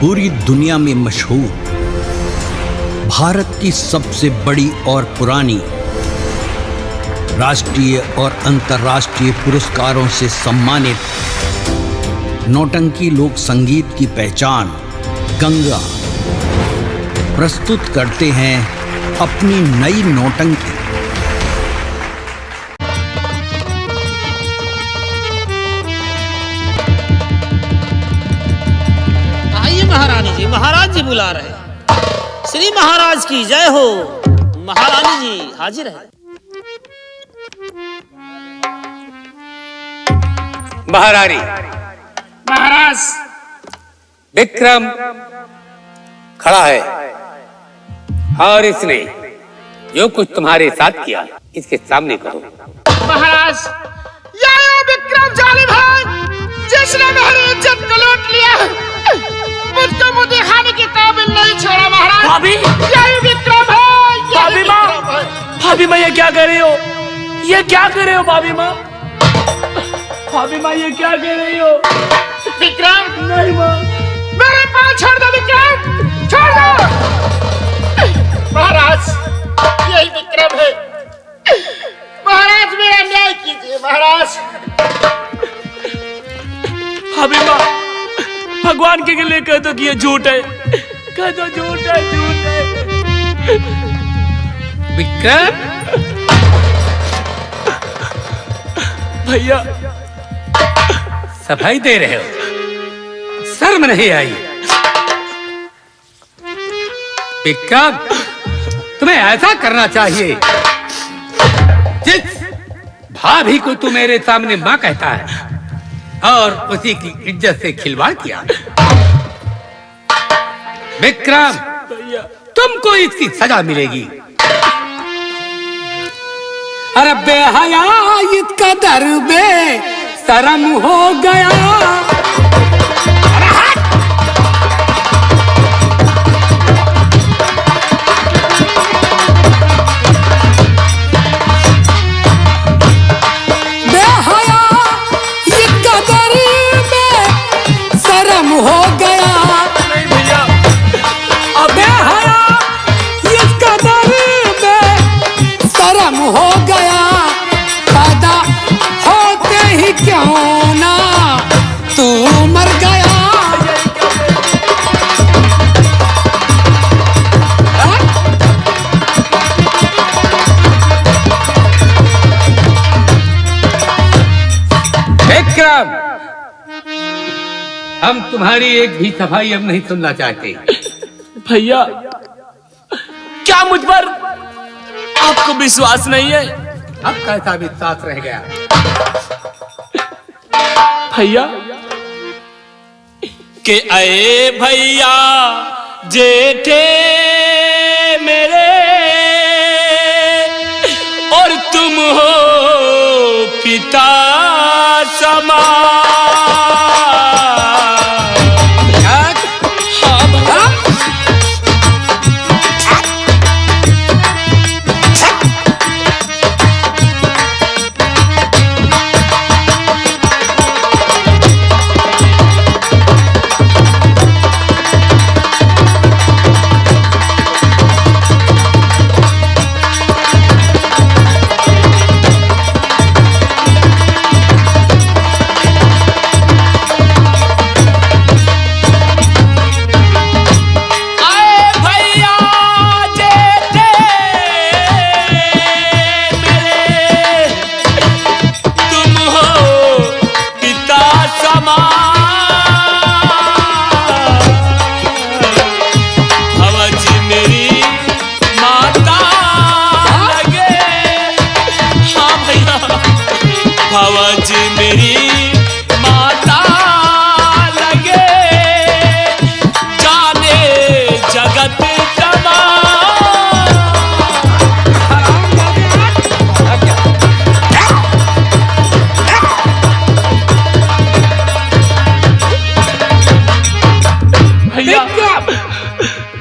पूरी दुनिया में मशहूर, भारत की सबसे बड़ी और पुरानी, राष्ट्रीय और अंतर्राष्ट्रीय पुरस्कारों से सम्मानित नौटंकी लोक संगीत की पहचान गंगा प्रस्तुत करते हैं अपनी नई नौटंकी। आइए महारानी जी, महाराज जी बुला रहे हैं। श्री महाराज की जय हो। महारानी जी हाजिर है। महारानी, महाराज विक्रम खड़ा है और इसने जो कुछ तुम्हारे साथ किया इसके सामने कहो। महाराज, यह विक्रम जालिम है जिसने मेरी इज्जत को लूट लिया। मुझको मुंह दिखाने के काबिल नहीं छोड़ा महाराज। भाभी, यही विक्रम है, भाभी माँ, भाभी माँ ये क्या कर रही हो? ये क्या कर रहे हो भाभी माँ? भाभी माँ ये क्या कर रही हो? विक्रम नहीं माँ, मेरे पाँव छोड़ दो विक्रम, छोड़ दो। महाराज यही विक्रम है। महाराज मेरा न्याय कीजिए महाराज। भाभी माँ, भगवान के लिए कह दो कि ये झूठ है, कह दो झूठ है, झूठ है। विक्रम, भैया सफाई दे रहे हो, शर्म नहीं आई? विक्रम, तुम्हें ऐसा करना चाहिए जिस भाभी को तू मेरे सामने माँ कहता है और उसी की इज्जत से खिलवाड़ किया। विक्रम, भैया, तुमको इसकी सजा मिलेगी। अरे बेहया इसका दर बे शर्म हो गया। हम तुम्हारी एक भी सफाई अब नहीं सुनना चाहते। भैया, क्या मुझ पर आपको विश्वास नहीं है? अब कैसा विश्वास रह गया? भैया के आए भैया जेठे मेरे और तुम हो पिता समान।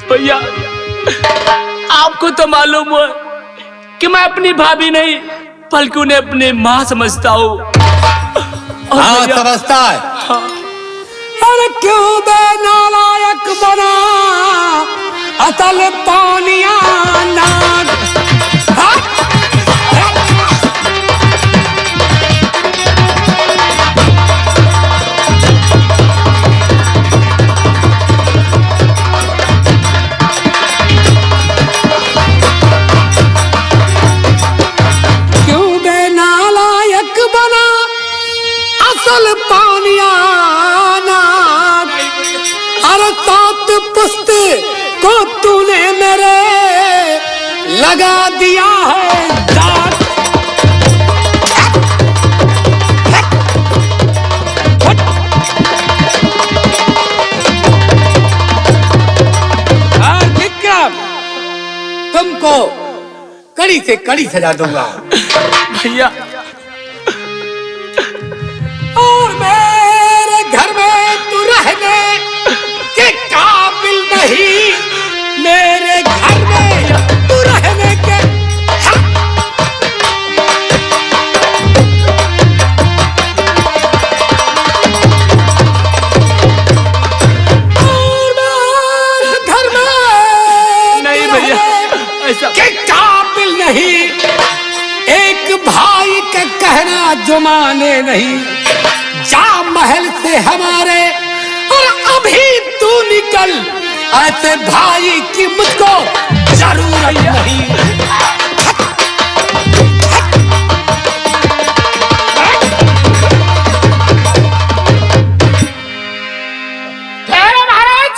भैया, आपको तो मालूम है कि मैं अपनी भाभी नहीं बल्कि उन्हें अपनी माँ समझता हूँ। हाँ, समझता है। हाँ। अरे क्यों बे नालायक असल पानिया नाग। क्यों बेनालायक बना असल पानिया नाग। अरे सात पुस्त को तूने मेरे लगा दिया है दाग। और विक्रम, तुमको कड़ी से कड़ी सजा दूंगा। भैया और मेरे घर में तू रहने के काबिल नहीं। मेरे घर में तू रहने के और मेरे घर में नहीं भैया, ऐसा के काबिल नहीं। एक भाई का कहना जो माने नहीं। जा महल से हमारे और अभी तू निकल। ऐसे भाई की मुझको जरूरत नहीं। ठहरो महाराज।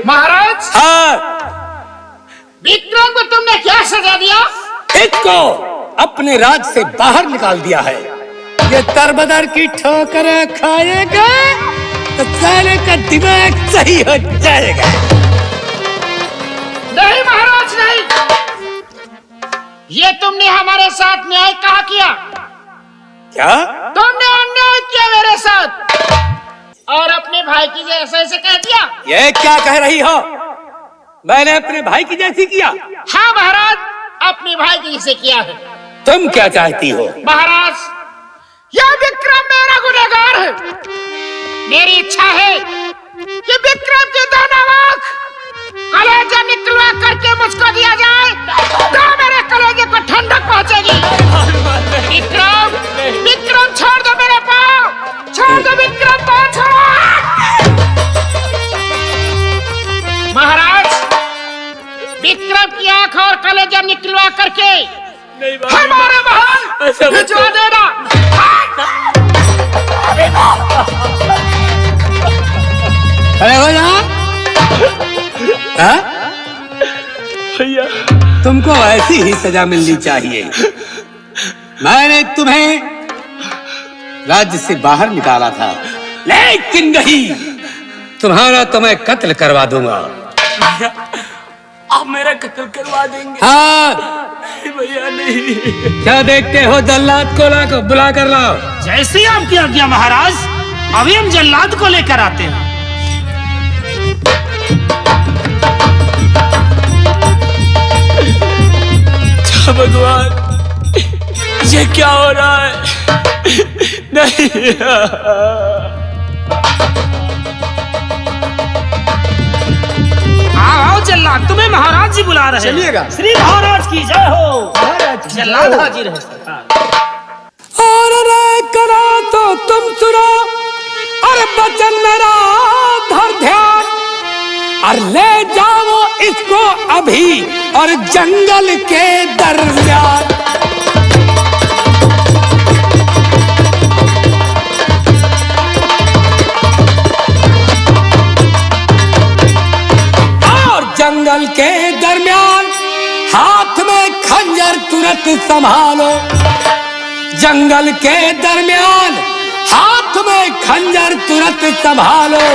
महाराज, हाँ, विक्रम को तुमने क्या सजा दिया? इसको अपने राज से बाहर निकाल दिया है। ये तरबदर की ठोकर खाएगा तो साले का दिमाग सही हो जाएगा। नहीं महाराज, नहीं। ये तुमने हमारे साथ न्याय कहा किया? क्या? तुमने अन्याय किया मेरे साथ और अपने भाई की जैसे कह दिया। ये क्या कह रही हो? मैंने अपने भाई की जैसी किया? हाँ महाराज, अपने भाई की जैसे किया है। तुम क्या चाहती हो? महाराज, यह विक्रम मेरा गुनहगार है। मेरी इच्छा है कि विक्रम की दोनों आंख कलेजा निकलवा करके मुझको दिया जाए तो मेरे कलेजे को ठंडक पहुंचेगी। विक्रम, विक्रम छोड़ दो मेरे पाँव, छोड़ दो विक्रम, पाँव छोड़ो। महाराज, विक्रम की आंख और कलेजा निकलवा करके हमारे महल भिजवा देना। अरे हो जा। हाँ? भैया तुमको ऐसी ही सजा मिलनी चाहिए। मैंने तुम्हें राज्य से बाहर निकाला था, लेकिन नहीं, तुम्हारा तो मैं कत्ल करवा दूंगा। आप मेरा कत्ल करवा देंगे? हाँ। नहीं भैया, नहीं। क्या देखते हो? जल्लाद को ला बुला कर लाओ। जैसे ही आपकी आज्ञा महाराज, अभी हम जल्लाद को लेकर आते हैं। भगवान, ये क्या हो रहा है? नहीं। आओ जल्लाद, तुम्हें महाराज जी बुला रहे हैं। चलिएगा। श्री महाराज की जय हो। जल्लाद हाजिर है सरकार। और रे करो तो तुम सुनो, अरे बचन मेरा धर ध्यान, और ले जाओ इसको अभी और जंगल के दरमियान। और जंगल के दरमियान हाथ में खंजर तुरंत संभालो। जंगल के दरमियान हाथ में खंजर तुरंत संभालो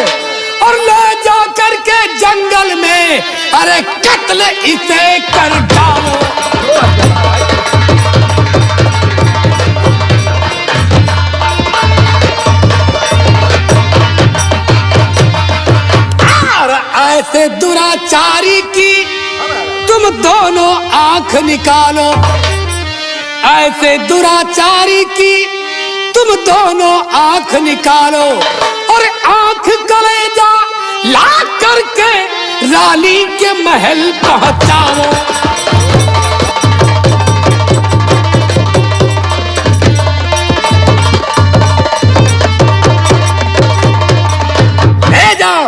और ले जा करके जंगल में अरे कत्ल इसे कर डालो। और ऐसे दुराचारी की तुम दोनों आंख निकालो। ऐसे दुराचारी की तुम दोनों आंख निकालो और आंख कलेजा ला कर के रानी के महल पहुंचाओ। ले जाओ,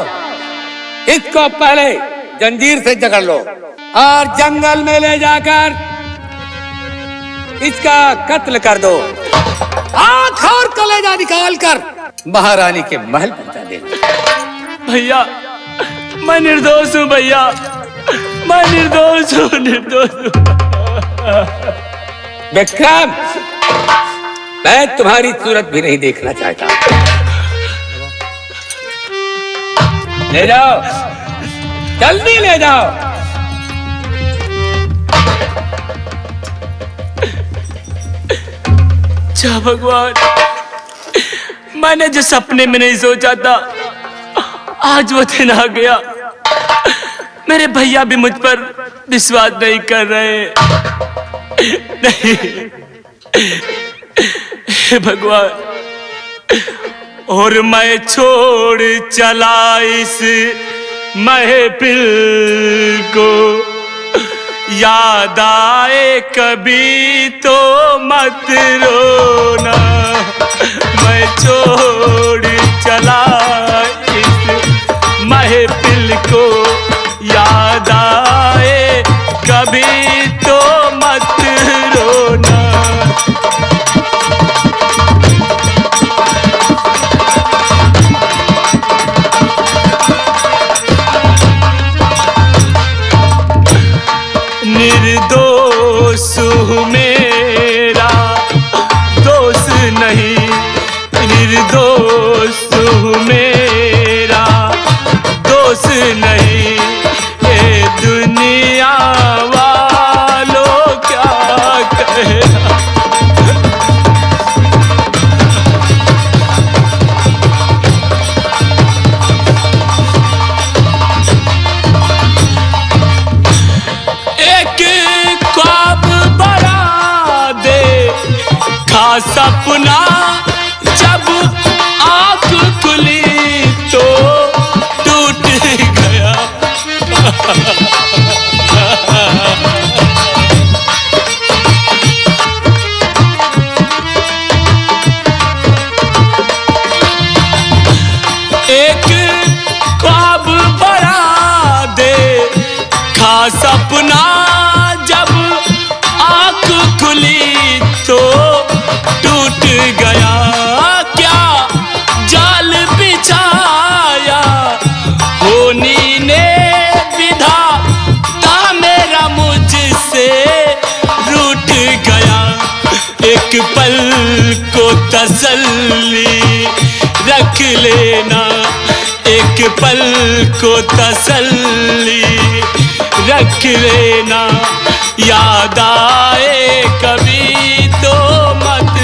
इसको पहले जंजीर से जकड़ लो और जंगल में ले जाकर इसका कत्ल कर दो। आंख और कलेजा निकाल कर महारानी के महल पहुंचा देना। भैया मैं निर्दोष हूँ, भैया मैं निर्दोष हूँ, निर्दोष हूँ। विक्रम, मैं तुम्हारी सूरत भी नहीं देखना चाहता। ले जाओ, जल्दी ले जाओ। जा भगवान, मैंने जो सपने में नहीं सोचा था आज वो दिन आ गया। मेरे भैया भी मुझ पर विश्वास नहीं कर रहे। नहीं, हे भगवान, और मैं छोड़ चला इस महफिल को, याद आए कभी तो मत रोना। मैं छोड़ चला इस महफिल को, याद आए कभी तो मत रोना। निर्दोष हूँ, मेरा दोष नहीं, निर्दोष हूँ, मेरा दोष नहीं। ये दुनिया वालों क्या कहना। सपना जब आँख खुली तो टूट गया। एक ख्वाब बड़ा देखा सपना जब आँख खुली तो टूट गया। क्या जाल बिछाया होनी ने विधाता मेरा मुझसे रूठ गया। एक पल को तसल्ली रख लेना, एक पल को तसल्ली रख लेना। याद आए कभी तो मत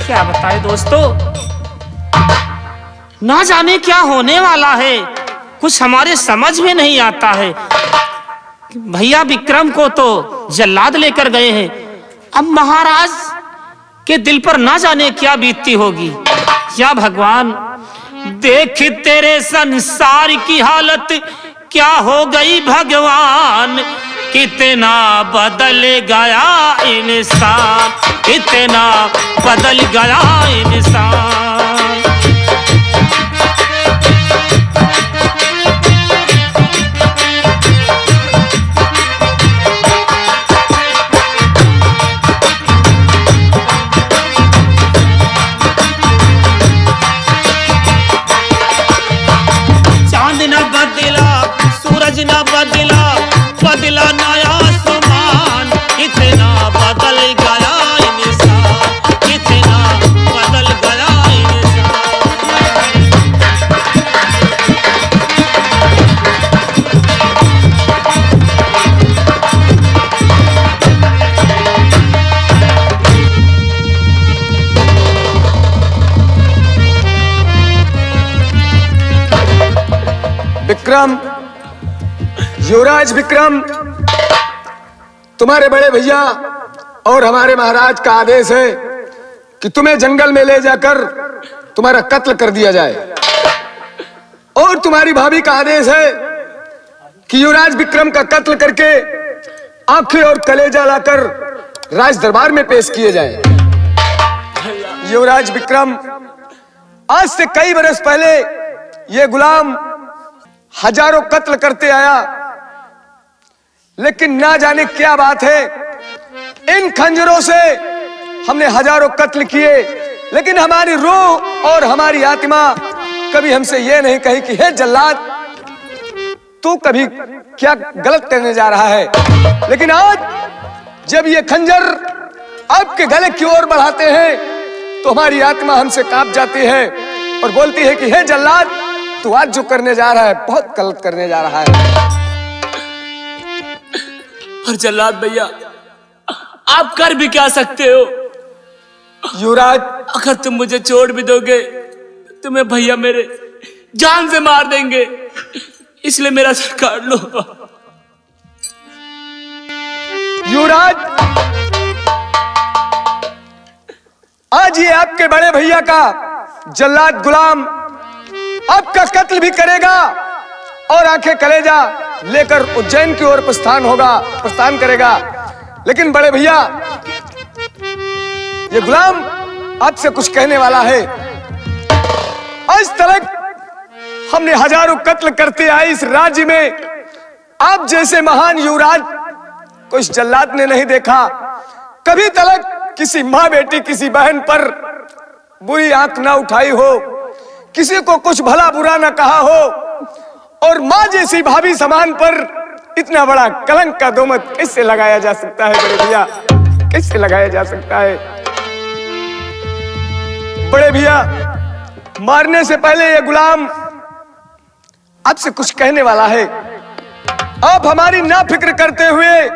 क्या बताए दोस्तों, ना जाने क्या होने वाला है, कुछ हमारे समझ में नहीं आता है। भैया विक्रम को तो जल्लाद लेकर गए हैं, अब महाराज के दिल पर ना जाने क्या बीतती होगी। या भगवान, देख तेरे संसार की हालत क्या हो गई भगवान। कितना बदल गया इंसान, कितना बदल गया इंसान। चांद न बदला, सूरज न बदला, बदला नया आसमान। कितना बदल गया इंसान, कितना बदल गया इंसान। विक्रम, युवराज विक्रम, तुम्हारे बड़े भैया और हमारे महाराज का आदेश है कि तुम्हें जंगल में ले जाकर तुम्हारा कत्ल कर दिया जाए, और तुम्हारी भाभी का आदेश है कि युवराज विक्रम का कत्ल करके आंखें और कलेजा लाकर राज दरबार में पेश किए जाए। युवराज विक्रम आज से कई बरस पहले ये गुलाम हजारों कत्ल करते आया, लेकिन ना जाने क्या बात है, इन खंजरों से हमने हजारों कत्ल किए, लेकिन हमारी रूह और हमारी आत्मा कभी हमसे ये नहीं कही कि हे जल्लाद तू कभी क्या गलत करने जा रहा है। लेकिन आज जब ये खंजर आपके गले की ओर बढ़ाते हैं तो हमारी आत्मा हमसे कांप जाती है और बोलती है कि हे जल्लाद तू आज जो करने जा रहा है बहुत गलत करने जा रहा है। पर जल्लाद भैया आप कर भी क्या सकते हो? युवराज, अगर तुम मुझे छोड़ भी दोगे तुम्हें भैया मेरे जान से मार देंगे, इसलिए मेरा सर काट लो। युवराज, आज ये आपके बड़े भैया का जल्लाद गुलाम आपका कत्ल भी करेगा और आंखें कलेजा लेकर उज्जैन की ओर प्रस्थान करेगा। लेकिन बड़े भैया, ये गुलाम आपसे कुछ कहने वाला है। आज तक हमने हजारों कत्ल करते आए इस राज्य में, आप जैसे महान युवराज को इस जल्लाद ने नहीं देखा। कभी तलक किसी माँ बेटी, किसी बहन पर बुरी आंख ना उठाई हो, किसी को कुछ भला बुरा ना कहा हो, और माँ जैसी भाभी समान पर इतना बड़ा कलंक का दोमत कैसे लगाया जा सकता है? बड़े भैया, कैसे लगाया जा सकता है? बड़े भैया, मारने से पहले ये गुलाम आपसे कुछ कहने वाला है। आप हमारी नाफिक्र करते हुए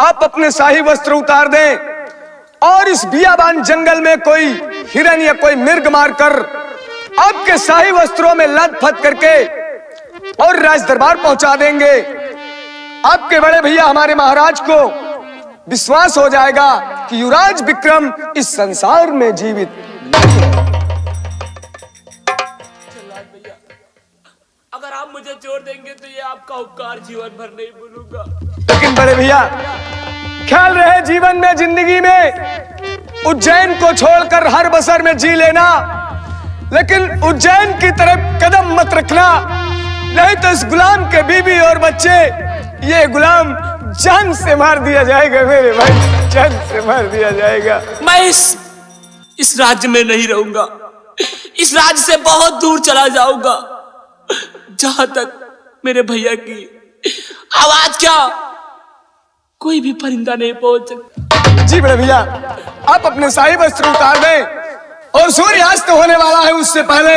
आप अपने शाही वस्त्र उतार दें और इस बियाबान जंगल में कोई हिरन या कोई मिर्ग मारकर आपके शाही वस्त्रों में लथपथ करके और राज दरबार पहुंचा देंगे। आपके बड़े भैया हमारे महाराज को विश्वास हो जाएगा कि युवराज विक्रम इस संसार में जीवित नहीं है। अगर आप मुझे छोड़ देंगे तो ये आपका उपकार जीवन भर नहीं भूलूंगा। लेकिन बड़े भैया, ख्याल रहे जीवन में, जिंदगी में उज्जैन को छोड़कर हर बसर में जी लेना, लेकिन उज्जैन की तरफ कदम मत रखना, नहीं तो इस गुलाम के बीबी और बच्चे, ये गुलाम जान से मार दिया जाएगा मेरे भाई, जान से मार दिया जाएगा। मैं इस राज्य में नहीं रहूंगा, इस राज्य से बहुत दूर चला जाऊंगा, जहां तक मेरे भैया की आवाज क्या कोई भी परिंदा नहीं पहुंच सकता। जी बड़े भैया, आप अपने शाही वस्त्र उतार दें और सूर्यास्त होने वाला है, उससे पहले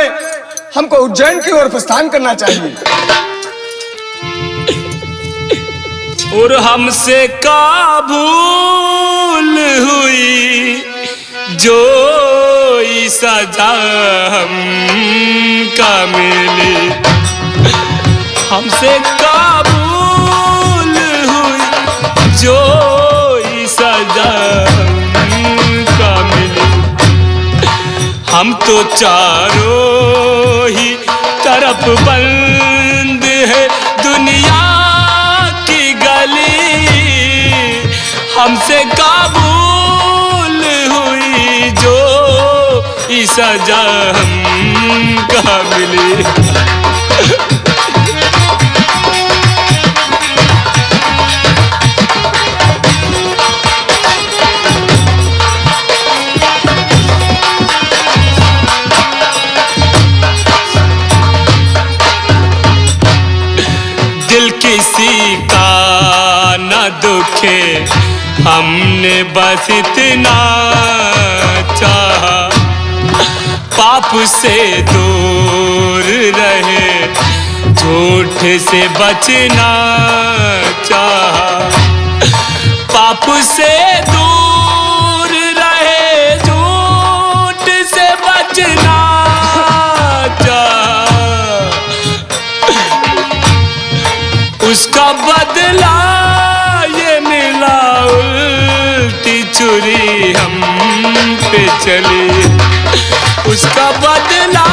हमको उज्जैन की ओर प्रस्थान करना चाहिए। और हमसे का भूल हुई जो सजा हमका मिली, हमसे का भूल हुई जो सजा हमका मिली। हम तो चारों ही तरफ बंद है दुनिया की गली, हमसे काबूल हुई जो सजा हमका मिली। दिल किसी का न दुखे, हमने बस इतना चाहा, पाप से दूर रहे, झूठ से बचना चाहा, पाप से दूर रहे, झूठ से बचना चाहा, उसका बदला ये मिला मिला उल्टी छुरी हम पे चली, उसका बदला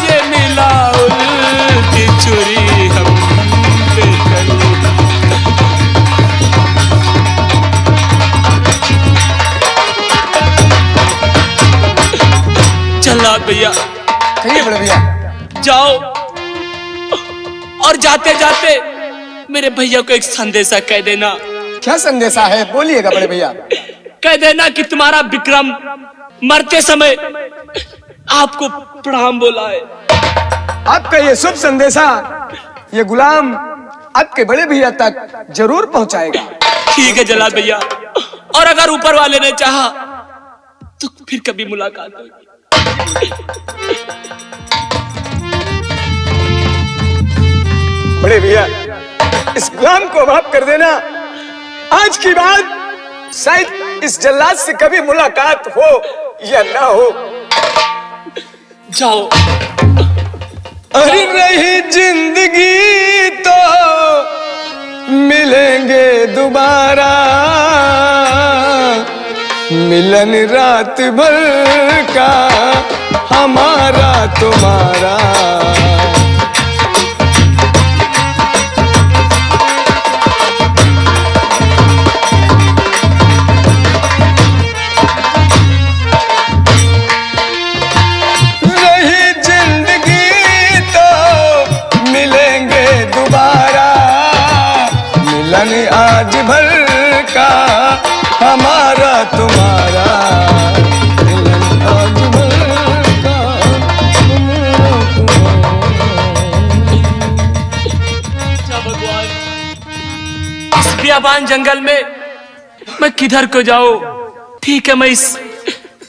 ये मिला उल्टी छुरी हम पे चली। चला भैया, कहिए बड़े भैया। जाओ और जाते जाते मेरे भैया को एक संदेशा कह देना। क्या संदेशा है, बोलिएगा बड़े भैया। कह देना कि तुम्हारा विक्रम मरते समय आपको प्रणाम बोला है। आपका ये शुभ संदेशा ये गुलाम आपके बड़े भैया तक जरूर पहुंचाएगा। ठीक है जलाल भैया, और अगर ऊपर वाले ने चाहा तो फिर कभी मुलाकात होगी। बड़े भैया, इस गुलाम को माफ कर देना। आज की बात शायद इस जल्लाद से कभी मुलाकात हो या ना हो। जाओ। अरे रही जिंदगी तो मिलेंगे दोबारा, मिलन रात भर का हमारा तुम्हारा। रही जिंदगी तो मिलेंगे दोबारा, मिलन आज भर का हमारा तुम्हारा, मिलन आज भर का हमारा अच्छा भगवान, इस बियाबान जंगल में मैं किधर को जाऊं? ठीक है, मैं इस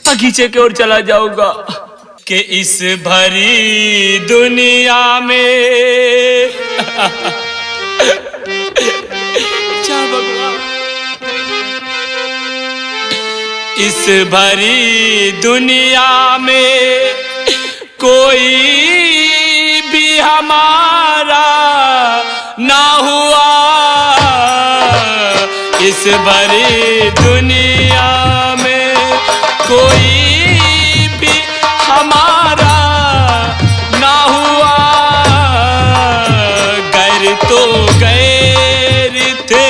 बगीचे की ओर चला जाऊंगा। कि इस भरी दुनिया में क्या भगवान, इस भरी दुनिया में कोई भी हमारा ना हुआ, इस भरी दुनिया में कोई भी हमारा ना हुआ। गैर तो गैर थे,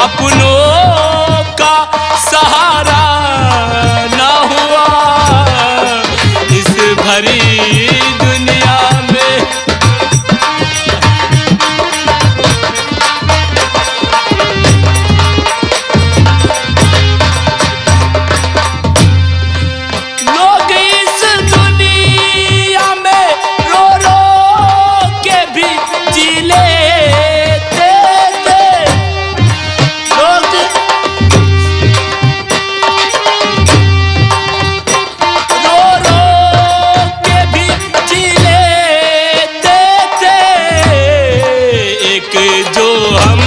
अपनों का सहारा ना हुआ, इस भरी दुनिया में। लोग इस दुनिया में रो रो के भी जी लेते थे, लोग रो रो के भी जी लेते थे। एक जो हम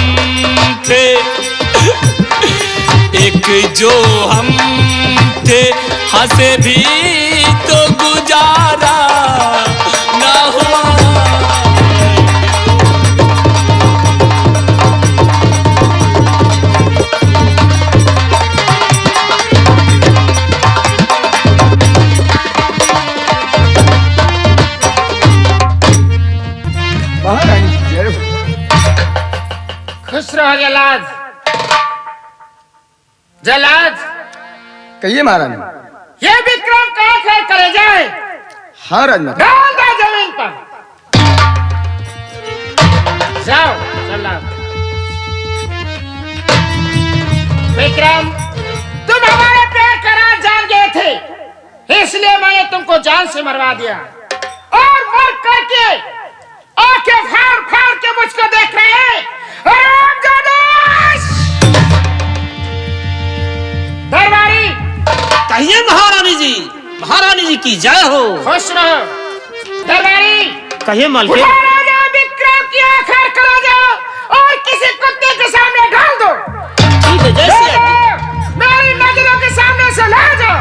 थे, एक जो हम थे, हंसे भी तो गुजारा ना हुआ। महारानी की जय हो। खुश रहो जलाद। जलाद, कहिए महारानी। ये विक्रम कहाँ खैर करे जाए? हाँ राजमाता। डाल दो जमीन पर। जाओ जलाद। विक्रम, तुम हमारे प्यार का राज जान गए थे, इसलिए मैंने तुमको जान से मरवा दिया। और मर करके आंखें फाड़ फाड़ के मुझको देख रहे हैं। दरबारी, कहिए महारानी जी की जय हो। खुश रहो। दरबारी, कहिए मालकिन। उठा राजा विक्रम की आखिर करा जाओ और किसी कुत्ते के सामने डाल दो। ठीक है, जैसे ले जाओ, मेरी नजरों के सामने से ले जाओ।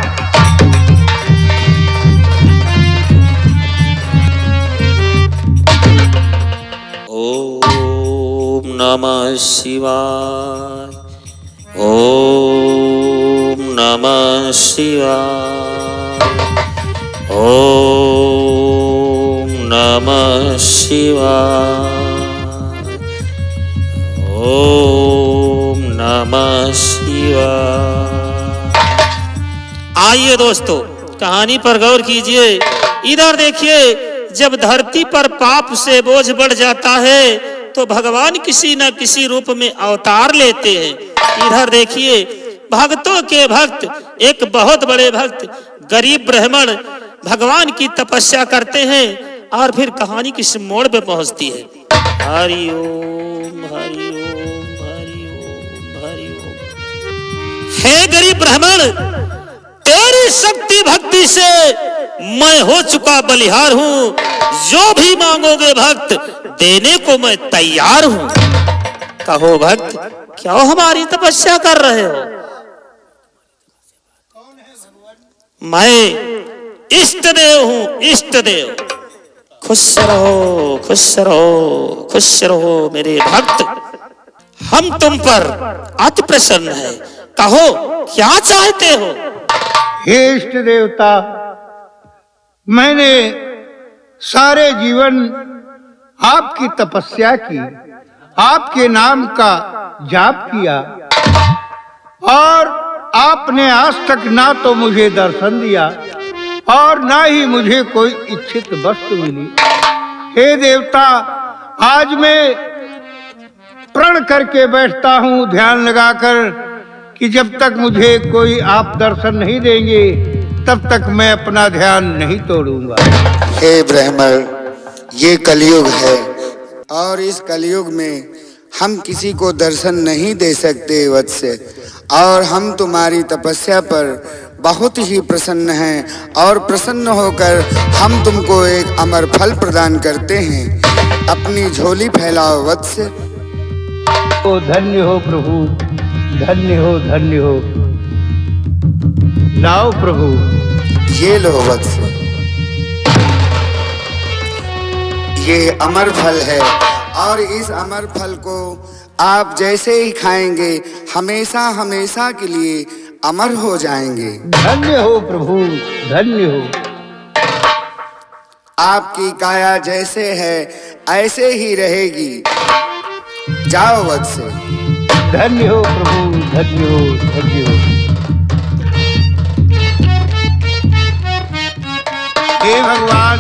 ओम नमः शिवाय। ओम नमः शिवाय। ओम नमः शिवाय। ओम नमः शिवाय। आइए दोस्तों, कहानी पर गौर कीजिए। इधर देखिए, जब धरती पर पाप से बोझ बढ़ जाता है तो भगवान किसी न किसी रूप में अवतार लेते हैं। इधर देखिए, भक्तों के भक्त, एक बहुत बड़े भक्त गरीब ब्राह्मण भगवान की तपस्या करते हैं और फिर कहानी किस मोड़ पे पहुंचती है। हरि ओम हरि ओम हरि ओम हरि ओम। हे गरीब ब्राह्मण, तेरी शक्ति भक्ति से मैं हो चुका बलिहार हूं। जो भी मांगोगे भक्त, देने को मैं तैयार हूं। कहो भक्त, क्यों हमारी तपस्या कर रहे हो? मैं इष्ट देव हूं, इष्ट देव। खुश रहो, खुश रहो, खुश रहो मेरे भक्त। हम तुम पर अति प्रसन्न है। कहो क्या चाहते हो? हे इष्ट देवता, मैंने सारे जीवन आपकी तपस्या की, आपके नाम का जाप किया और आपने आज तक ना तो मुझे दर्शन दिया और ना ही मुझे कोई इच्छित वस्तु मिली। हे देवता, आज मैं प्रण करके बैठता हूँ ध्यान लगाकर कि जब तक मुझे कोई आप दर्शन नहीं देंगे तब तक मैं अपना ध्यान नहीं तोड़ूंगा। हे ब्राह्मण, ये कलयुग है और इस कलयुग में हम किसी को दर्शन नहीं दे सकते वत्स, और हम तुम्हारी तपस्या पर बहुत ही प्रसन्न हैं और प्रसन्न होकर हम तुमको एक अमर फल प्रदान करते हैं। अपनी झोली फैलाओ वत्स। ओ धन्य हो प्रभु, धन्य हो, धन्य हो। लाओ प्रभु। ये लो वत्स, ये अमर फल है और इस अमर फल को आप जैसे ही खाएंगे हमेशा हमेशा के लिए अमर हो जाएंगे। धन्य हो प्रभु, धन्य हो। आपकी काया जैसे है ऐसे ही रहेगी। जाओ वत्स। धन्य हो प्रभु, धन्य हो, धन्य हो। हे भगवान,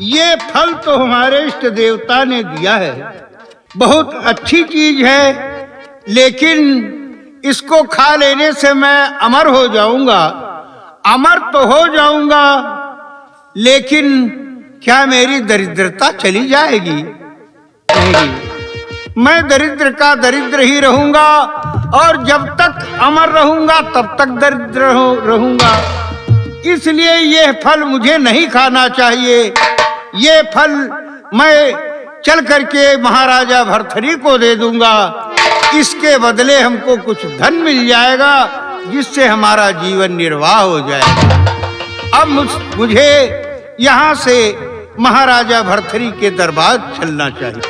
ये फल तो हमारे इष्ट देवता ने दिया है, बहुत अच्छी चीज है, लेकिन इसको खा लेने से मैं अमर हो जाऊंगा। अमर तो हो जाऊंगा, लेकिन क्या मेरी दरिद्रता चली जाएगी? नहीं, मैं दरिद्र का दरिद्र ही रहूंगा और जब तक अमर रहूंगा तब तक दरिद्र रहूंगा। इसलिए यह फल मुझे नहीं खाना चाहिए। ये फल मैं चल करके महाराजा भर्तृहरि को दे दूंगा। इसके बदले हमको कुछ धन मिल जाएगा जिससे हमारा जीवन निर्वाह हो जाएगा। अब मुझे यहाँ से महाराजा भर्तृहरि के दरबार चलना चाहिए।